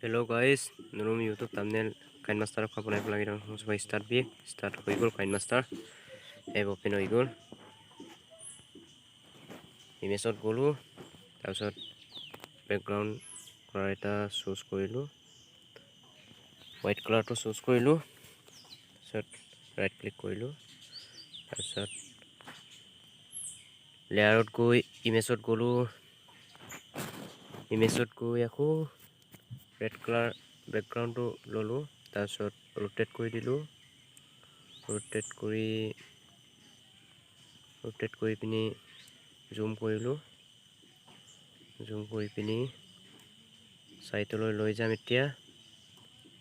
Hello guys, norom YouTube thumbnail kinemaster ka banai lagi dong. Coba start hoigol kinemaster. Open hoigol. Image golu. তাৰপিছত background color এটা choose কৰিলো. White color to choose কৰিলো. তাৰপিছত right click কৰিলো. তাৰপিছত layer গৈ image গলো. Image গৈ আকৌ red color background to ললো. তাৰপিছত rotate কৰি দিলো. rotate কৰি পিনি zoom কৰিলো. zoom কৰি পিনি side লৈ যাম এতিয়া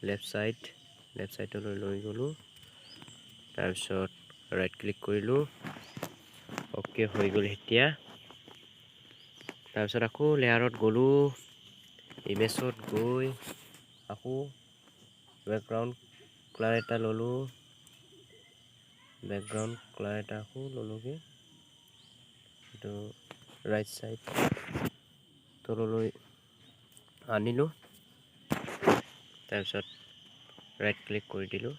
left side লৈ গলো. তাৰপিছত right click কৰিলো. okay হৈ গল এতিয়া. তাৰপিছত আকৌ layer গলো. image গৈ আকৌ background color এটা ললো. background color এটা আকৌ ললোগে. তো right side তললৈ আনিলো. তাৰপিছত right click কৰি দিলো.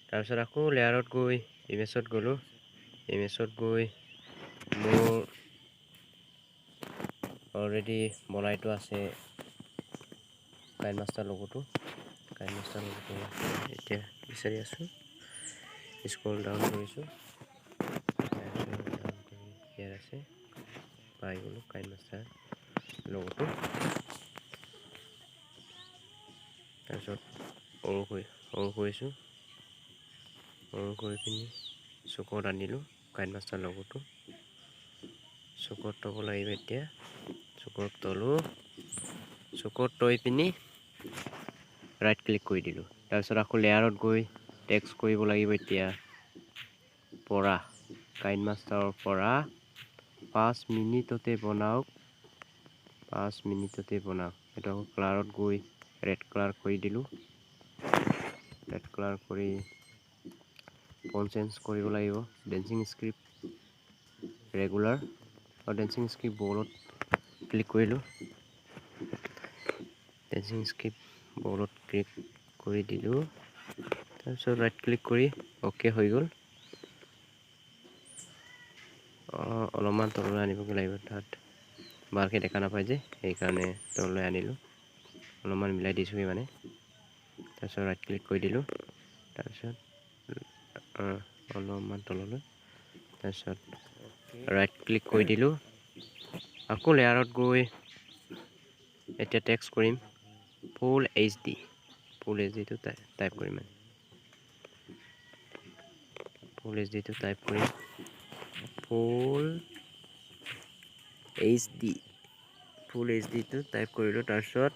তাৰপিছত আকৌ layer গৈ image গলো. image গৈ মোৰ already বনাইটো আছে kinemaster logoটো এতিয়া বিচাৰি আছো. scroll down কৰিছো. here আছে পাই গলো kinemaster logoটো. তাৰপিছত অন কৰিছো. অন কৰি পিনি চুকত আনিলো kinemaster logoটো. চুকত থব লাগিব এতিয়া. চুকত তলো. চুকত থৈ পিনি right click কৰি দিলো. তাৰপিছত আকৌ layer গৈ text কৰিব লাগিব এতিয়া. পৰা kinemaster পৰা 5 মিনিটতে বনাওক. 5 মিনিটতে বনাওক. এটা color গৈ red color কৰি দিলো. red color কৰি font change কৰিব লাগিব. dancing script regular dancing script bold click কৰিলো. dancing script bold click কৰি দিলো. তাৰপিছত right click কৰি okay হৈ গল. অলপমান তললৈ আনিব লাগিব. তাত ভালকে দেখা নাপায় যে সেইকাৰণে তললৈ আনিলো. অলপমান মিলাই দিছো মানে. তাৰপিছত right click কৰি দিলো. তাৰপিছত অলপমান তললৈ. তাৰপিছত right click কৰি দিলো. আকৌ layer গৈ এতিয়া text কৰিম full HD টো টাইপ কৰিম. full HD টো টাইপ কৰিম. full HD টো টাইপ কৰিলো. তাৰপিছত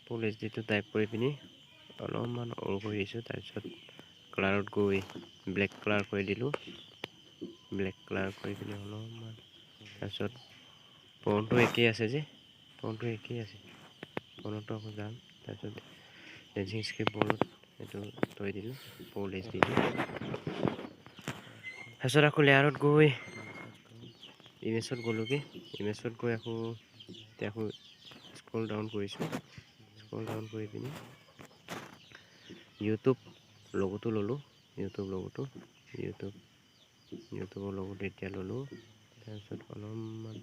full HD টো টাইপ কৰি পিনি অলপমান কৰি দিছো. তাৰপিছত color গৈ black color কৰি দিলো. black color কৰি পিনি অলপমান তাৰপিছত ফন্টটো একেই আছে যে ফন্টটো আকৌ যাম. তাৰপিছত dancing script bold এইটো থৈ দিলো full HD টো. তাৰপিছত আকৌ layer গৈ image গলোগে. image গৈ আকৌ scroll down কৰিছো. scroll down কৰি পিনি YouTube logoটো ললো. YouTube logoটো এতিয়া ললো. তাৰপিছত অলপমান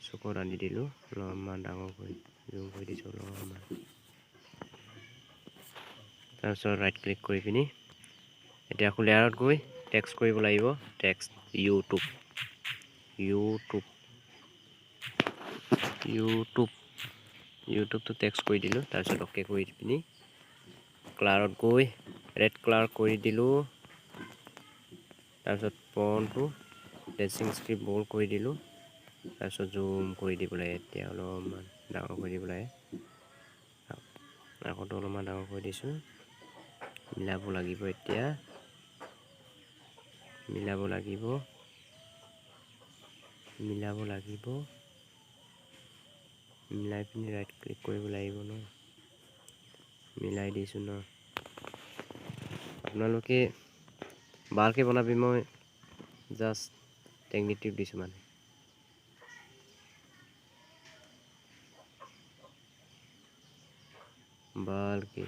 চুকত আনি দিলো. অলপমান ডাঙৰ কৰি zoom কৰি দিছো অলপমান. তাৰপিছত right click কৰি পিনি এতিয়া আকৌ layer গৈ text কৰিব লাগিব. text YouTube টো text কৰি দিলো. তাৰপিছত okay কৰি পিনি color গৈ red color কৰি দিলো. তাৰপিছত ফন্টটো dancing script bold কৰি দিলো. তাৰপিছত zoom কৰি দিব লাগে. এতিয়া অলপমান ডাঙৰ কৰি দিব লাগে. আকৌ অলপমান ডাঙৰ কৰি দিছো. মিলাব লাগিব এতিয়া. মিলাব লাগিব মিলাই পিনি right click কৰিব লাগিব ন. মিলাই দিছো ন. আপোনালোকে ভালকে বনাবি. মই জাষ্ট টেকনিকটো দিছো মানে. ভালকে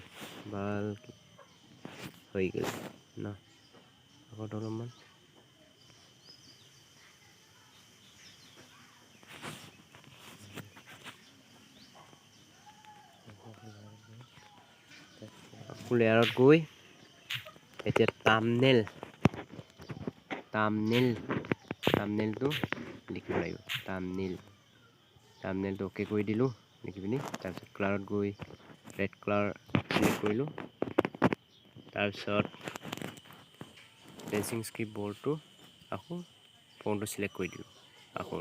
হৈ গ'ল ন আকৌ অলপমান লেয়াৰত গৈ এতিয়া থাম্বনেইলটো লিখিব লাগিব থাম্বনেইলটো অ'কে কৰি দিলোঁ লিখি পিনি তাৰপিছত কালাৰত গৈ ৰেড কালাৰ চিলেক্ট কৰিলোঁ তাৰপিছত পেঞ্চিল স্ক্ৰিপ্ট বৰ্ডটো আকৌ ফোনটো চিলেক্ট কৰি দিলোঁ আকৌ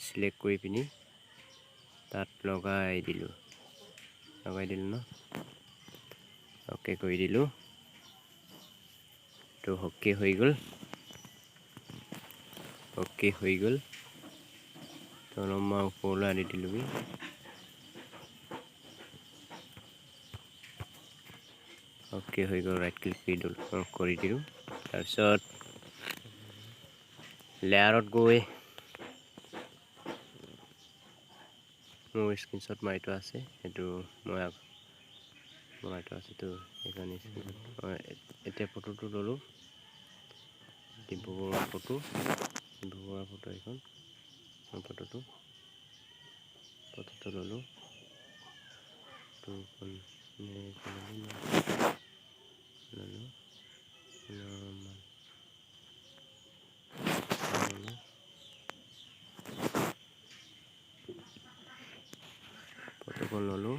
চিলেক্ট কৰি পিনি তাত লগাই দিলোঁ ন অ'কে কৰি দিলোঁ তো অ'কে হৈ গ'ল তো অলপমান ওপৰলৈ আনি দিলোঁ অ'কে হৈ গ'ল ৰাইট ক্লিক কৰি দিলোঁ তাৰপিছত লেয়াৰত গৈ মোৰ স্ক্ৰীনশ্বট মাৰি থোৱা আছে সেইটো মই বনাই থোৱা আছে তো সেইকাৰণে এতিয়া ফটোটো ল'লোঁ ডিব্ৰুগড়ৰ ফটো এইখন ফটোটো ল'লোঁ ফটোখন ল'লোঁ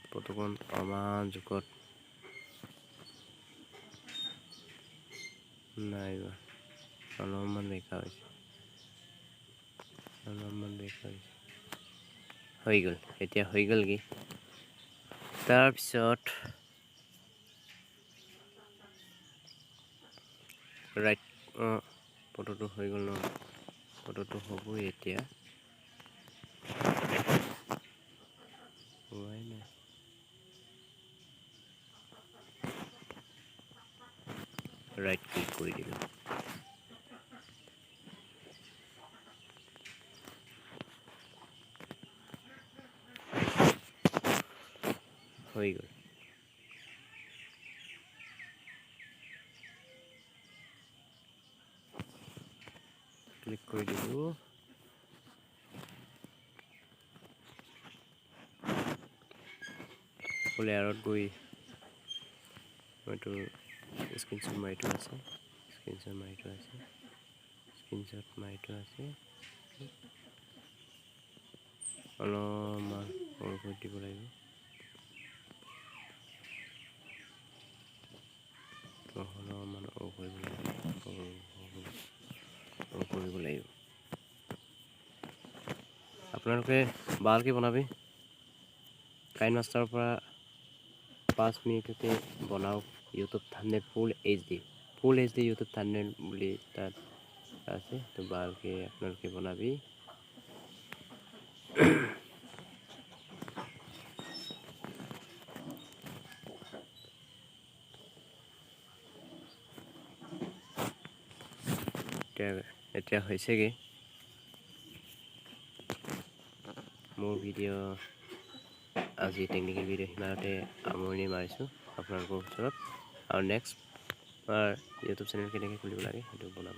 ফটোখন অমান জোখত নাই অলপমান বেকা হৈছে হৈ গ'ল এতিয়া হৈ গ'লগৈ তাৰপিছত ৰাইট ফটোটো হৈ গ'ল ন ফটোটো হ'বই এতিয়া হোৱাই নাই ৰাইট ক্লিক কৰি দিলোঁ হৈ গ'ল ক্লিক কৰি দিলোঁ লেয়াৰত গৈ মইতো স্ক্ৰীনশ্বট মাৰি থোৱা আছে অলপমান সৰু কৰি দিব লাগিব অলপমান সৰু কৰিব লাগিব আপোনালোকে ভালকৈ বনাবি কাইনমাষ্টাৰৰ পৰা 5 মিনিটতে বনাওক YouTube thumbnail full H D YouTube thumbnail বুলি তাত আছে তো ভালকৈ আপোনালোকে বনাবি এতিয়া হৈছেগৈ মোৰ ভিডিঅ' আজি টেকনিকেল ভিডিঅ' সিমানতে সামৰণি মাৰিছোঁ আপোনালোকৰ ওচৰত আৰু নেক্সট ইউটিউব চেনেল কেনেকৈ খুলিব লাগে সেইটো বনাম